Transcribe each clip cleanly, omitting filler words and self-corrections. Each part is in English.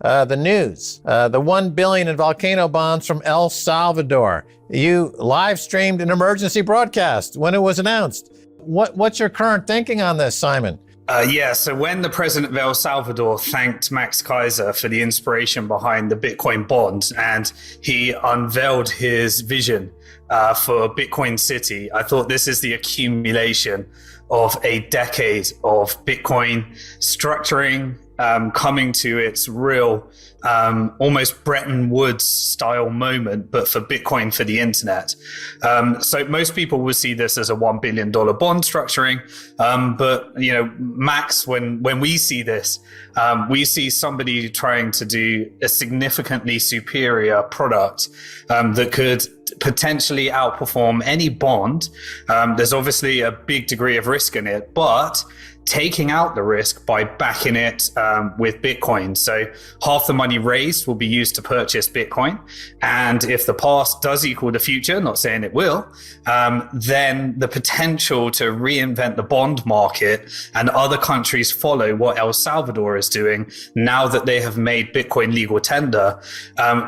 the news, the 1 billion in volcano bonds from El Salvador. You live streamed an emergency broadcast when it was announced. What's your current thinking on this, Simon? So when the president of El Salvador thanked Max Keiser for the inspiration behind the Bitcoin bond, and he unveiled his vision for Bitcoin City, I thought this is the accumulation of a decade of Bitcoin structuring, coming to its real, almost Bretton Woods style moment, but for Bitcoin for the internet. So most people will see this as a $1 billion bond structuring. But, Max, when we see this, we see somebody trying to do a significantly superior product that could potentially outperform any bond. There's obviously a big degree of risk in it, but taking out the risk by backing it with Bitcoin. So half the money raised will be used to purchase Bitcoin. And if the past does equal the future, not saying it will, then the potential to reinvent the bond market and other countries follow what El Salvador is doing now that they have made Bitcoin legal tender,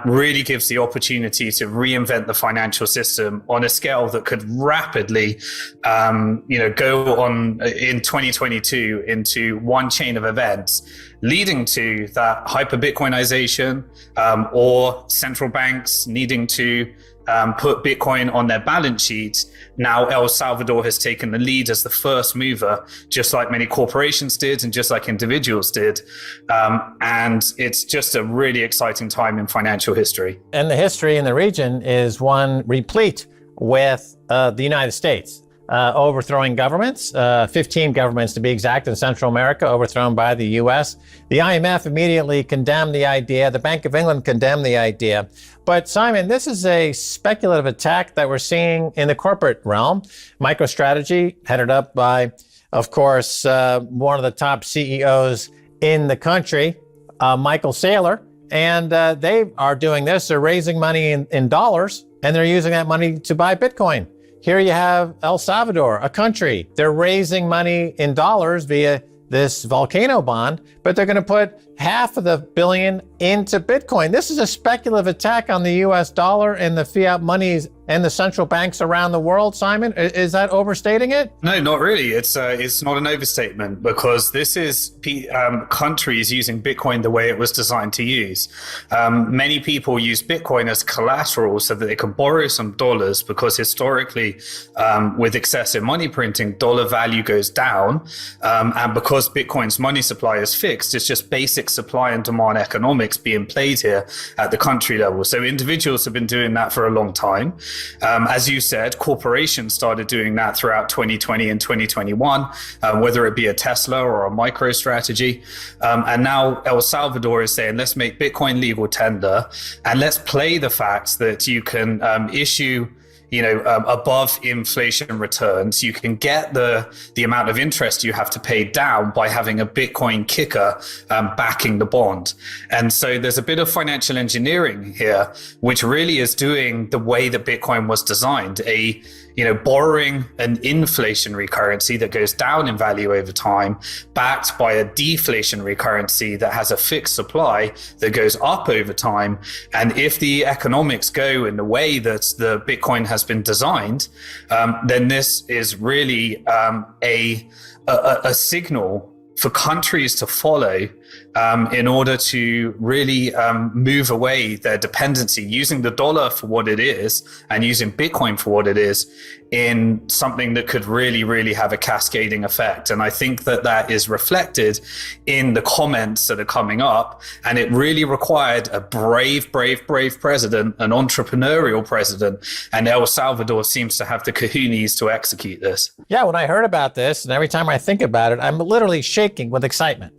really gives the opportunity to reinvent the financial system on a scale that could rapidly, go on in 2022 into one chain of events, leading to that hyper-Bitcoinization, or central banks needing to put Bitcoin on their balance sheets. Now El Salvador has taken the lead as the first mover, just like many corporations did and just like individuals did. And it's just a really exciting time in financial history. And the history in the region is one replete with the United States. Overthrowing governments, 15 governments to be exact in Central America, overthrown by the U.S. The IMF immediately condemned the idea. The Bank of England condemned the idea. But Simon, this is a speculative attack that we're seeing in the corporate realm. MicroStrategy, headed up by, of course, one of the top CEOs in the country, Michael Saylor. And they are doing this. They're raising money in dollars, and they're using that money to buy Bitcoin. Here you have El Salvador, a country. They're raising money in dollars via this volcano bond, but they're going to put half of the billion into Bitcoin. This is a speculative attack on the US dollar and the fiat monies and the central banks around the world, Simon. Is that overstating it? No, not really. It's not an overstatement, because this is countries using Bitcoin the way it was designed to use. Many people use Bitcoin as collateral so that they can borrow some dollars, because historically, with excessive money printing, dollar value goes down. And because Bitcoin's money supply is fixed, it's just basic supply and demand economics being played here at the country level. So individuals have been doing that for a long time. As you said, corporations started doing that throughout 2020 and 2021, whether it be a Tesla or a MicroStrategy. And now El Salvador is saying, let's make Bitcoin legal tender, and let's play the fact that you can issue above inflation returns. You can get the amount of interest you have to pay down by having a Bitcoin kicker backing the bond. And so there's a bit of financial engineering here, which really is doing the way that Bitcoin was designed, borrowing an inflationary currency that goes down in value over time, backed by a deflationary currency that has a fixed supply that goes up over time. And if the economics go in the way that the Bitcoin has been designed, then this is really a signal for countries to follow in order to really move away their dependency, using the dollar for what it is and using Bitcoin for what it is, in something that could really, really have a cascading effect. And I think that is reflected in the comments that are coming up. And it really required a brave president, an entrepreneurial president. And El Salvador seems to have the cojones to execute this. Yeah, when I heard about this, and every time I think about it, I'm literally shaking with excitement.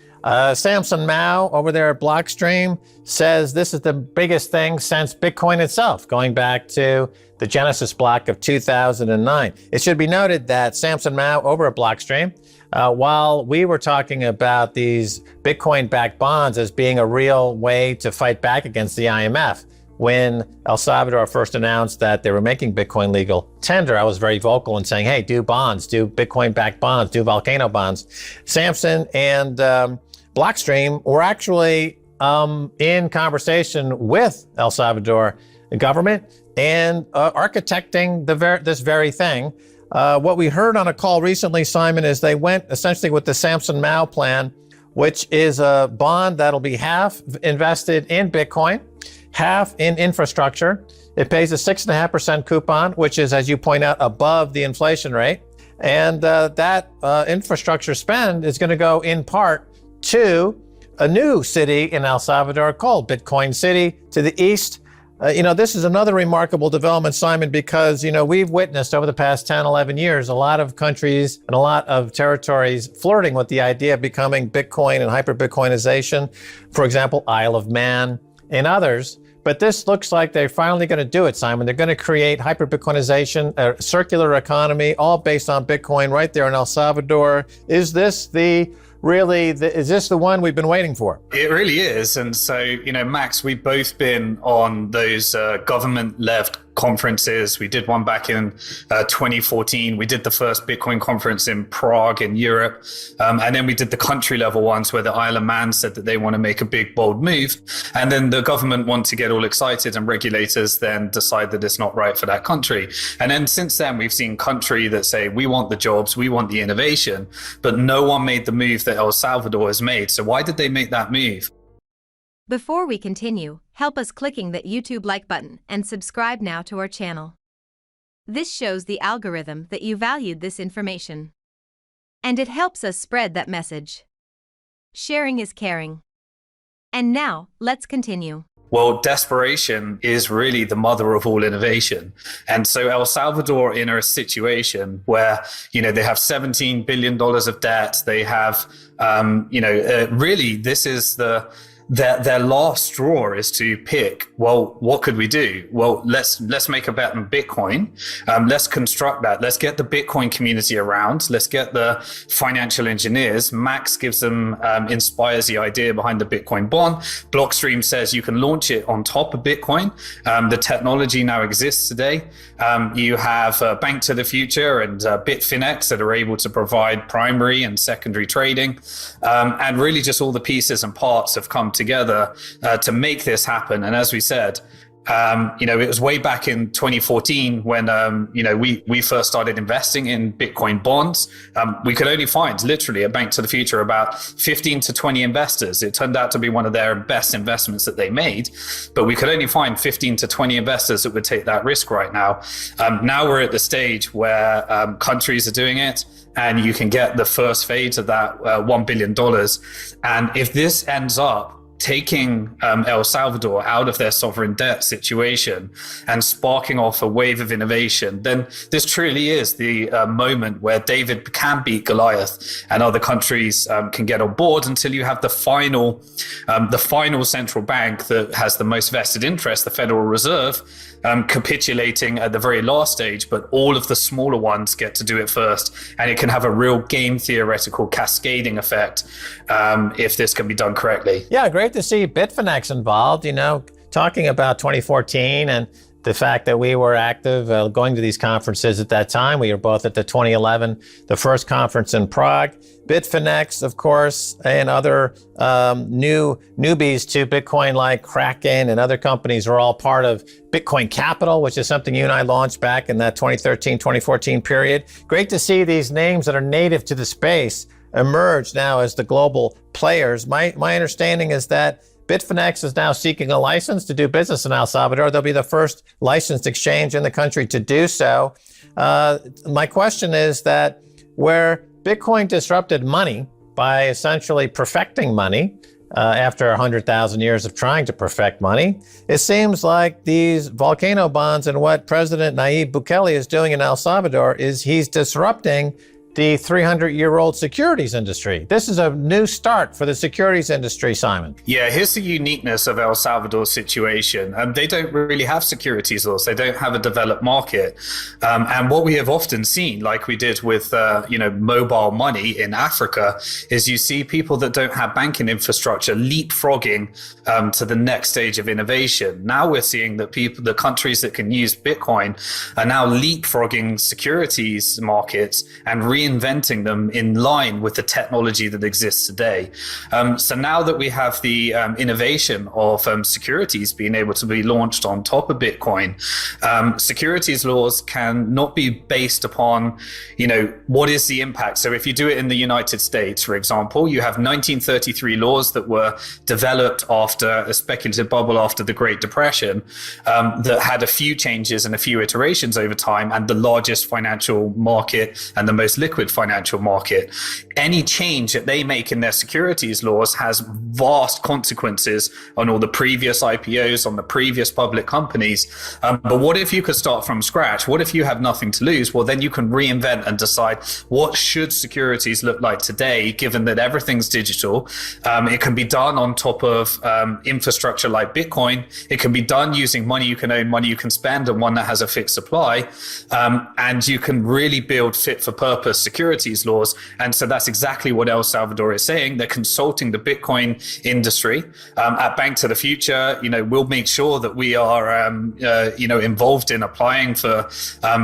Samson Mao over there at Blockstream says this is the biggest thing since Bitcoin itself, going back to the Genesis block of 2009. It should be noted that Samson Mao over at Blockstream, while we were talking about these Bitcoin-backed bonds as being a real way to fight back against the IMF, when El Salvador first announced that they were making Bitcoin legal tender, I was very vocal in saying, hey, do bonds, do Bitcoin-backed bonds, do volcano bonds. Samson and Blockstream were actually in conversation with El Salvador government and architecting this very thing. What we heard on a call recently, Simon, is they went essentially with the Samson Mao plan, which is a bond that'll be half invested in Bitcoin, half in infrastructure. It pays a 6.5% coupon, which is, as you point out, above the inflation rate. And that infrastructure spend is going to go in part to a new city in El Salvador called Bitcoin City to the east. This is another remarkable development, Simon, because, we've witnessed over the past 10, 11 years, a lot of countries and a lot of territories flirting with the idea of becoming Bitcoin and hyper-Bitcoinization. For example, Isle of Man and others. But this looks like they're finally going to do it, Simon. They're going to create hyper-Bitcoinization, a circular economy, all based on Bitcoin right there in El Salvador. Is this is this the one we've been waiting for? It really is. And so, Max, we've both been on those government-led conferences. We did one back in 2014. We did the first Bitcoin conference in Prague in Europe. And then we did the country level ones where the Isle of Man said that they want to make a big, bold move. And then the government want to get all excited and regulators then decide that it's not right for that country. And then since then, we've seen country that say, we want the jobs, we want the innovation, but no one made the move that El Salvador has made. So why did they make that move? Before we continue, help us clicking that YouTube like button and subscribe now to our channel. This shows the algorithm that you valued this information. And it helps us spread that message. Sharing is caring. And now, let's continue. Well, desperation is really the mother of all innovation. And so El Salvador in a situation where, they have $17 billion of debt. They have, really this is their last straw is to pick, well, what could we do? Well, let's make a bet on Bitcoin. Let's construct that. Let's get the Bitcoin community around. Let's get the financial engineers. Max gives them, inspires the idea behind the Bitcoin bond. Blockstream says you can launch it on top of Bitcoin. The technology now exists today. You have Bank to the Future and Bitfinex that are able to provide primary and secondary trading. And really just all the pieces and parts have come together to make this happen. And as we said, it was way back in 2014 when, we first started investing in Bitcoin bonds. We could only find literally at Bank to the Future about 15 to 20 investors. It turned out to be one of their best investments that they made, but we could only find 15 to 20 investors that would take that risk right now. Now we're at the stage where countries are doing it, and you can get the first phase of that $1 billion. And if this ends up taking El Salvador out of their sovereign debt situation and sparking off a wave of innovation, then this truly is the moment where David can beat Goliath and other countries can get on board until you have the final central bank that has the most vested interest, the Federal Reserve, capitulating at the very last stage, but all of the smaller ones get to do it first. And it can have a real game theoretical cascading effect if this can be done correctly. Yeah, great to see Bitfinex involved, talking about 2014 and the fact that we were active going to these conferences at that time. We were both at the 2011, the first conference in Prague. Bitfinex, of course, and other newbies to Bitcoin like Kraken and other companies are all part of Bitcoin Capital, which is something you and I launched back in that 2013, 2014 period. Great to see these names that are native to the space emerge now as the global players. My understanding is that Bitfinex is now seeking a license to do business in El Salvador. They'll be the first licensed exchange in the country to do so. My question is that where Bitcoin disrupted money by essentially perfecting money after 100,000 years of trying to perfect money, it seems like these volcano bonds and what President Nayib Bukele is doing in El Salvador is he's disrupting the 300-year-old securities industry. This is a new start for the securities industry, Simon. Yeah, here's the uniqueness of El Salvador's situation. They don't really have securities laws. They don't have a developed market. And what we have often seen, like we did with, mobile money in Africa, is you see people that don't have banking infrastructure leapfrogging to the next stage of innovation. Now we're seeing that the countries that can use Bitcoin are now leapfrogging securities markets and reinventing them in line with the technology that exists today. So now that we have the innovation of securities being able to be launched on top of Bitcoin, securities laws can not be based upon, what is the impact. So if you do it in the United States, for example, you have 1933 laws that were developed after a speculative bubble after the Great Depression, that had a few changes and a few iterations over time, and the largest financial market and the most liquid financial market. Any change that they make in their securities laws has vast consequences on all the previous IPOs, on the previous public companies. But what if you could start from scratch? What if you have nothing to lose? Well, then you can reinvent and decide what should securities look like today, given that everything's digital. It can be done on top of infrastructure like Bitcoin. It can be done using money you can own, money you can spend, and one that has a fixed supply. And you can really build fit for purpose securities laws. And so that's exactly what El Salvador is saying. They're consulting the Bitcoin industry. At Bank to the Future, we'll make sure that we are, involved in applying for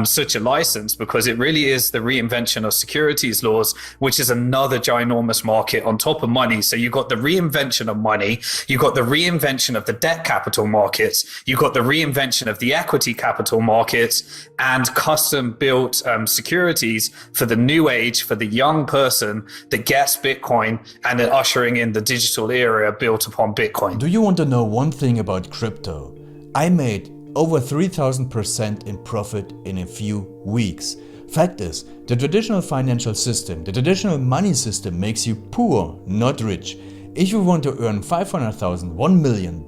such a license, because it really is the reinvention of securities laws, which is another ginormous market on top of money. So you've got the reinvention of money, you've got the reinvention of the debt capital markets, you've got the reinvention of the equity capital markets, and custom built securities for the new age, for the young person that gets Bitcoin, and then ushering in the digital era built upon Bitcoin. Do you want to know one thing about crypto? I made over 3,000% in profit in a few weeks. Fact is, the traditional financial system, the traditional money system makes you poor, not rich. If you want to earn $500,000, $1 million,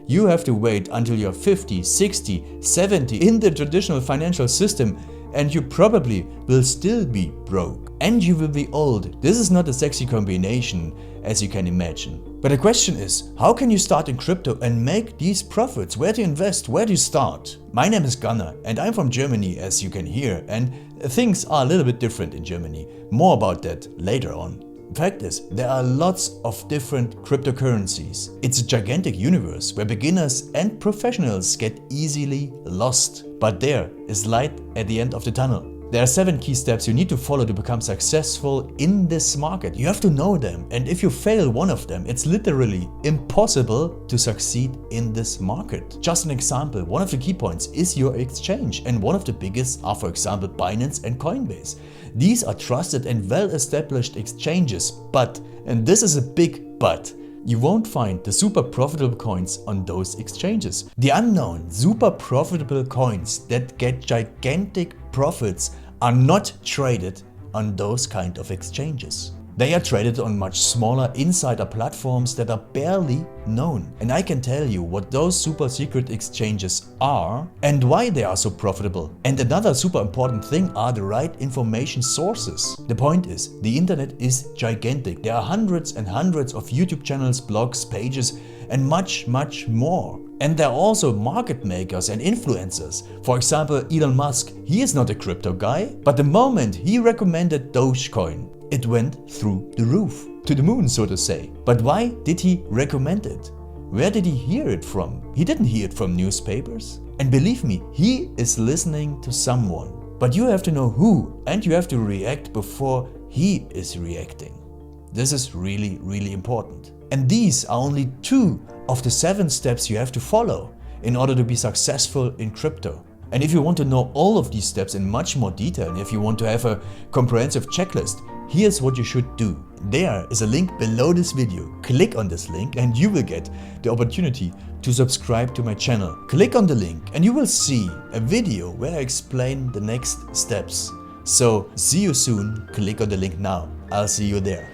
you have to wait until you're 50, 60, 70 in the traditional financial system, and you probably will still be broke. And you will be old. This is not a sexy combination, as you can imagine. But the question is, how can you start in crypto and make these profits? Where to invest? Where to start? My name is Gunnar and I'm from Germany, as you can hear, and things are a little bit different in Germany. More about that later on. Fact is, there are lots of different cryptocurrencies. It's a gigantic universe where beginners and professionals get easily lost. But there is light at the end of the tunnel. There are 7 key steps you need to follow to become successful in this market. You have to know them, and if you fail one of them, it's literally impossible to succeed in this market. Just an example, one of the key points is your exchange, and one of the biggest are, for example, Binance and Coinbase. These are trusted and well-established exchanges, but, and this is a big but, you won't find the super profitable coins on those exchanges. The unknown super profitable coins that get gigantic profits are not traded on those kind of exchanges. They are traded on much smaller insider platforms that are barely known. And I can tell you what those super secret exchanges are and why they are so profitable. And another super important thing are the right information sources. The point is, the internet is gigantic. There are hundreds and hundreds of YouTube channels, blogs, pages, and much more. And there are also market makers and influencers. For example, Elon Musk, he is not a crypto guy, but the moment he recommended Dogecoin, it went through the roof, to the moon, so to say. But why did he recommend it? Where did he hear it from? He didn't hear it from newspapers. And believe me, he is listening to someone. But you have to know who, and you have to react before he is reacting. This is really, really important. And these are only 2 of the 7 steps you have to follow in order to be successful in crypto. And if you want to know all of these steps in much more detail, and if you want to have a comprehensive checklist, here's what you should do. There is a link below this video. Click on this link and you will get the opportunity to subscribe to my channel. Click on the link and you will see a video where I explain the next steps. So see you soon. Click on the link now. I'll see you there.